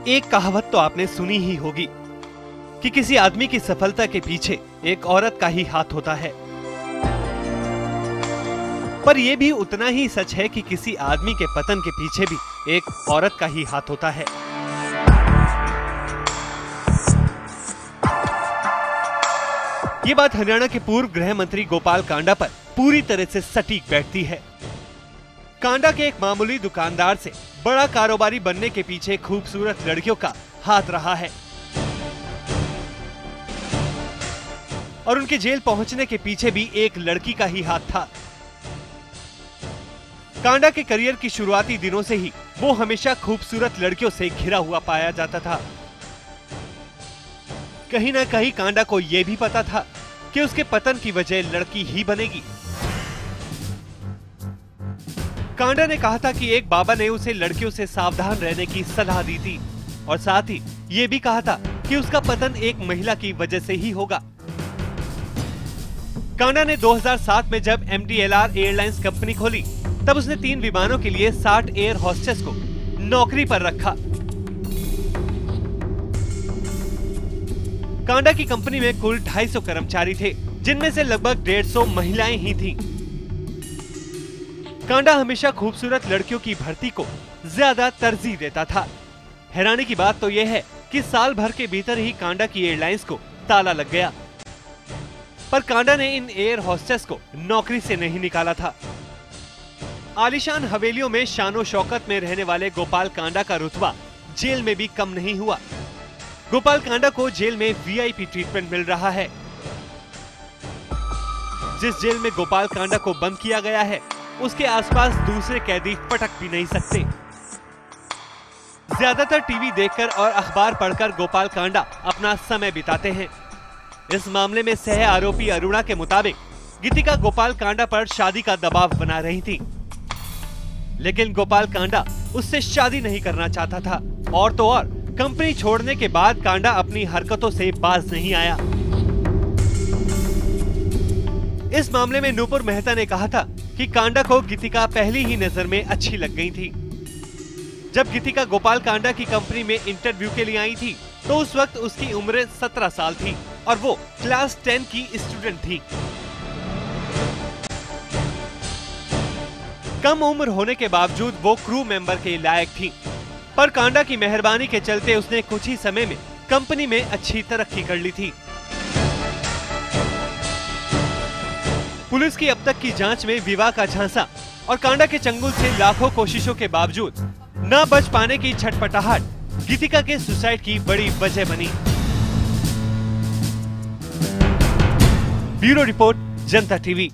एक कहावत तो आपने सुनी ही होगी कि किसी आदमी की सफलता के पीछे एक औरत का ही हाथ होता है। पर यह भी उतना ही सच है कि किसी आदमी के पतन के पीछे भी एक औरत का ही हाथ होता है। ये बात हरियाणा के पूर्व गृह मंत्री गोपाल कांडा पर पूरी तरह से सटीक बैठती है। कांडा के एक मामूली दुकानदार से बड़ा कारोबारी बनने के पीछे खूबसूरत लड़कियों का हाथ रहा है और उनके जेल पहुंचने के पीछे भी एक लड़की का ही हाथ था। कांडा के करियर की शुरुआती दिनों से ही वो हमेशा खूबसूरत लड़कियों से घिरा हुआ पाया जाता था। कहीं ना कहीं कांडा को यह भी पता था कि उसके पतन की वजह लड़की ही बनेगी। कांडा ने कहा था कि एक बाबा ने उसे लड़कियों से सावधान रहने की सलाह दी थी और साथ ही ये भी कहा था कि उसका पतन एक महिला की वजह से ही होगा। कांडा ने 2007 में जब MDLR एयरलाइंस कंपनी खोली तब उसने 3 विमानों के लिए 60 एयर होस्टेस को नौकरी पर रखा। कांडा की कंपनी में कुल 250 कर्मचारी थे, जिनमें से लगभग 150 महिलाएं ही थीं। कांडा हमेशा खूबसूरत लड़कियों की भर्ती को ज्यादा तरजीह देता था। हैरानी की बात तो यह है कि साल भर के भीतर ही कांडा की एयरलाइंस को ताला लग गया, पर कांडा ने इन एयर होस्टेस को नौकरी से नहीं निकाला था। आलीशान हवेलियों में शानो शौकत में रहने वाले गोपाल कांडा का रुतबा जेल में भी कम नहीं हुआ। गोपाल कांडा को जेल में VIP ट्रीटमेंट मिल रहा है। जिस जेल में गोपाल कांडा को बंद किया गया है उसके आसपास दूसरे कैदी पटक भी नहीं सकते। ज्यादातर टीवी देखकर और अखबार पढ़कर गोपाल कांडा अपना समय बिताते हैं। इस मामले में सह आरोपी अरुणा के मुताबिक गीतिका गोपाल कांडा पर शादी का दबाव बना रही थी, लेकिन गोपाल कांडा उससे शादी नहीं करना चाहता था। और तो और कंपनी छोड़ने के बाद कांडा अपनी हरकतों से बाज नहीं आया। इस मामले में नूपुर मेहता ने कहा था कि कांडा को गीतिका पहली ही नजर में अच्छी लग गई थी। जब गीतिका गोपाल कांडा की कंपनी में इंटरव्यू के लिए आई थी तो उस वक्त उसकी उम्र 17 साल थी और वो क्लास 10 की स्टूडेंट थी। कम उम्र होने के बावजूद वो क्रू मेंबर के लायक थी, पर कांडा की मेहरबानी के चलते उसने कुछ ही समय में कंपनी में अच्छी तरक्की कर ली थी। पुलिस की अब तक की जांच में विवाह का झांसा और कांडा के चंगुल से लाखों कोशिशों के बावजूद न बच पाने की छटपटाहट गीतिका के सुसाइड की बड़ी वजह बनी। ब्यूरो रिपोर्ट, जनता टीवी।